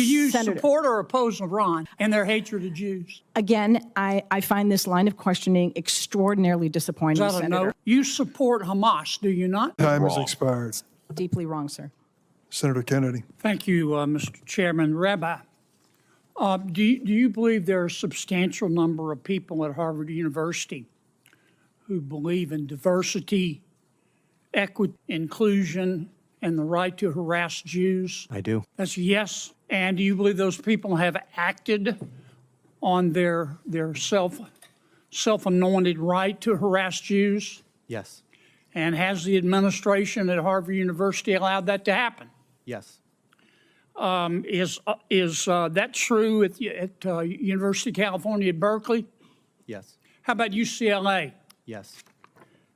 Do you Senator, support or oppose Iran and their hatred of Jews? Again, I find this line of questioning extraordinarily disappointing, Is that a Senator. no? You support Hamas, do you not? Time has expired. Deeply wrong, sir. Senator Kennedy. Thank you, Mr. Chairman. Rabbi, do you believe there are a substantial number of people at Harvard University who believe in diversity, equity, inclusion, and the right to harass Jews? I do. That's a yes. And do you believe those people have acted on their self-anointed right to harass Jews? Yes. And has the administration at Harvard University allowed that to happen? Yes. Is that true at University of California at Berkeley? Yes. How about UCLA? Yes.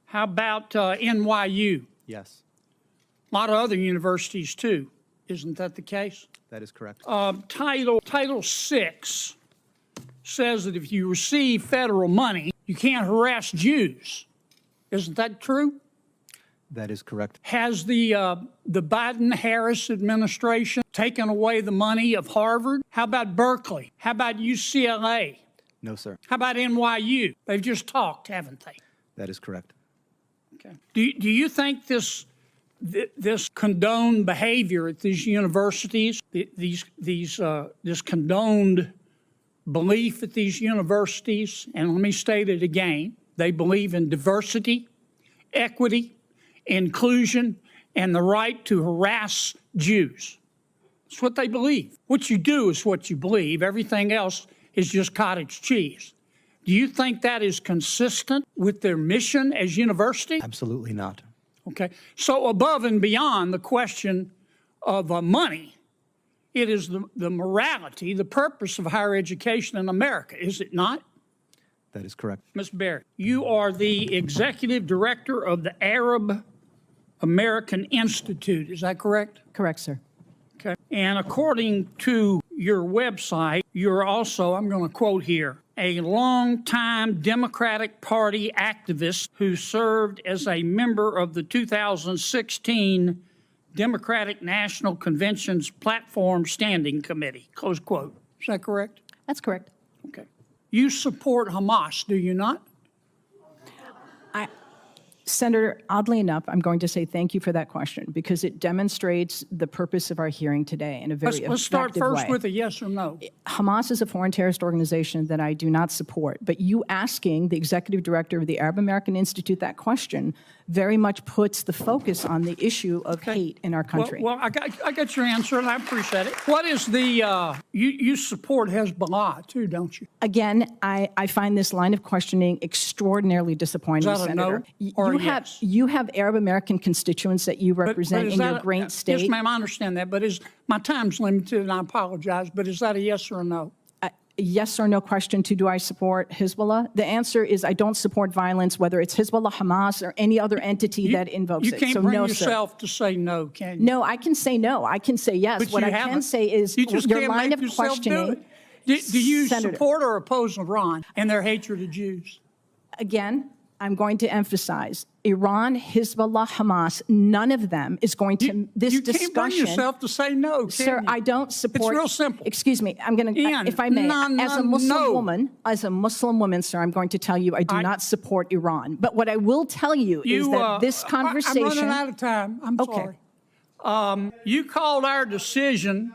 How about NYU? Yes. A lot of other universities too. Isn't that the case? That is correct. Title VI says that if you receive federal money, you can't harass Jews. Isn't that true? That is correct. Has the Biden-Harris administration taken away the money of Harvard? How about Berkeley? How about UCLA? No, sir. How about NYU? They've just talked, haven't they? That is correct. Okay. Do you think this condoned behavior at these universities, this condoned belief at these universities, and let me state it again, they believe in diversity, equity, inclusion, and the right to harass Jews. That's what they believe. What you do is what you believe. Everything else is just cottage cheese. Do you think that is consistent with their mission as university? Absolutely not. Okay. So above and beyond the question of money, it is the morality, the purpose of higher education in America, is it not? That is correct. Ms. Barrett, you are the executive director of the Arab American Institute. Is that correct? Correct, sir. Okay. And according to your website, you're also, I'm going to quote here, a longtime Democratic Party activist who served as a member of the 2016 Democratic National Convention's Platform Standing Committee, close quote. Is that correct? That's correct. Okay. You support Hamas, do you not? Senator, oddly enough, I'm going to say thank you for that question because it demonstrates the purpose of our hearing today in a very effective way. Let's start first with a yes or no. Hamas is a foreign terrorist organization that I do not support, but you asking the executive director of the Arab American Institute that question very much puts the focus on the issue of hate in our country. Well, I got your answer, and I appreciate it. What is the, you support Hezbollah, too, don't you? Again, I find this line of questioning extraordinarily disappointing, Is that Senator. A no or a yes? You have Arab American constituents that you represent in your great state. Yes, ma'am, I understand that, but my time's limited, and I apologize, but is that a yes or a no? Yes or no question to do I support Hezbollah? The answer is I don't support violence, whether it's Hezbollah, Hamas, or any other entity that invokes it. You can't bring yourself to say no, can you? No, I can say no. I can say yes. But what I can say is your line of questioning. Do you support or oppose Iran and their hatred of Jews? Again, I'm going to emphasize Iran, Hezbollah, Hamas, none of them is going to, you can't bring yourself to say no, can Sir, you? I don't support. It's real simple. Excuse me, I'm going to, if I may, as a Muslim woman, sir, I'm going to tell you I do not support Iran. But what I will tell you is that this conversation. I'm running out of time. I'm sorry. You called our decision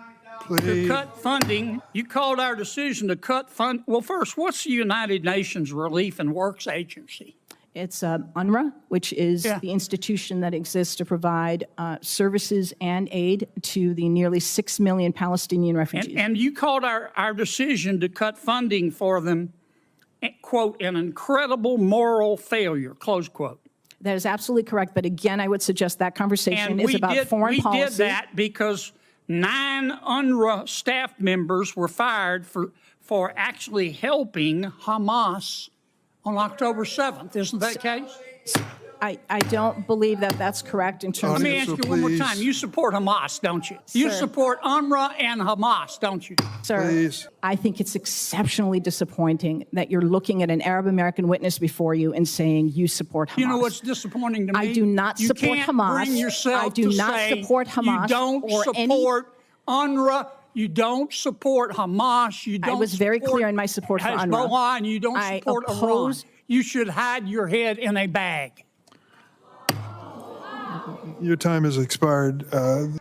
to cut funding. You called our decision to cut fund. Well, first, what's the United Nations Relief and Works Agency? It's UNRWA, which is the institution that exists to provide services and aid to the nearly 6 million Palestinian refugees. And you called our decision to cut funding for them, quote, an incredible moral failure, close quote. That is absolutely correct. But again, I would suggest that conversation is about foreign policy. We did that because 9 UNRWA staff members were fired for actually helping Hamas on October 7th. Isn't that the case? I don't believe that that's correct in terms of... Let me ask you one more time. You support Hamas, don't you? You support UNRWA and Hamas, don't you? Sir, I think it's exceptionally disappointing that you're looking at an Arab American witness before you and saying you support Hamas. You know what's disappointing to me? I do not support Hamas. Bring yourself I do not support Hamas. You don't support UNRWA You don't support Hamas. You don't. I was very support clear in my support for UNRWA. Hezbollah, and you don't I support oppose- Iran. You should hide your head in a bag. Your time has expired.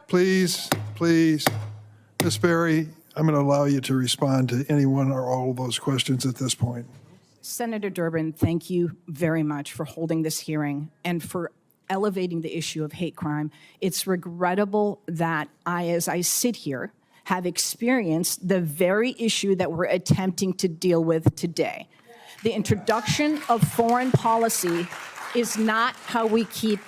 Please, Ms. Berry, I'm going to allow you to respond to any one or all of those questions at this point. Senator Durbin, thank you very much for holding this hearing and for elevating the issue of hate crime. It's regrettable that as I sit here, have experienced the very issue that we're attempting to deal with today. The introduction of foreign policy is not how we keep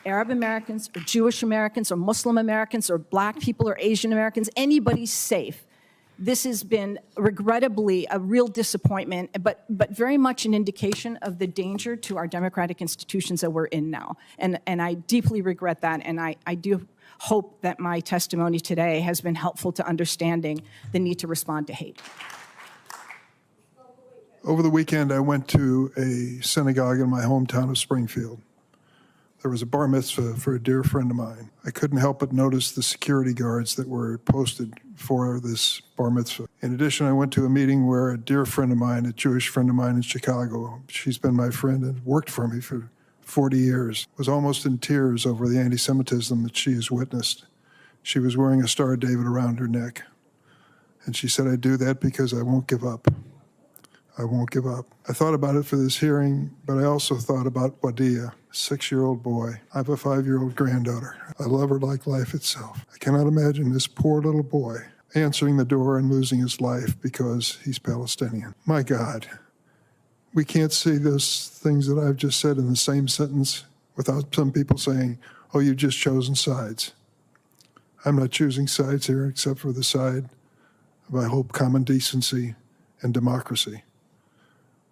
Arab Americans or Jewish Americans or Muslim Americans or Black people or Asian Americans, anybody safe. This has been regrettably a real disappointment, but very much an indication of the danger to our democratic institutions that we're in now. And I deeply regret that, and I do hope that my testimony today has been helpful to understanding the need to respond to hate. Over the weekend, I went to a synagogue in my hometown of Springfield. There was a bar mitzvah for a dear friend of mine. I couldn't help but notice the security guards that were posted for this bar mitzvah. In addition, I went to a meeting where a dear friend of mine, a Jewish friend of mine in Chicago, she's been my friend and worked for me for 40 years, was almost in tears over the anti-Semitism that she has witnessed. She was wearing a Star of David around her neck. And she said, I do that because I won't give up. I won't give up. I thought about it for this hearing, but I also thought about Wadia, a 6-year-old boy. I have a 5-year-old granddaughter. I love her like life itself. I cannot imagine this poor little boy answering the door and losing his life because he's Palestinian. My God, we can't say those things that I've just said in the same sentence without some people saying, oh, you've just chosen sides. I'm not choosing sides here except for the side of, I hope, common decency and democracy.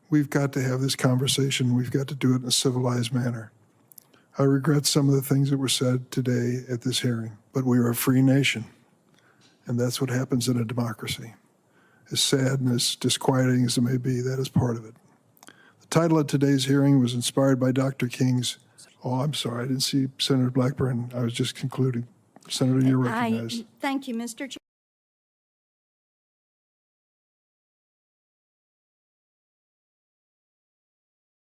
We've got to have this conversation. We've got to do it in a civilized manner. I regret some of the things that were said today at this hearing, but we are a free nation, and that's what happens in a democracy. As sad and as disquieting as it may be, that is part of it. The title of today's hearing was inspired by Dr. King's, oh, I'm sorry, I didn't see Senator Blackburn. I was just concluding. Senator, you're recognized. Thank you, Mr. Chair.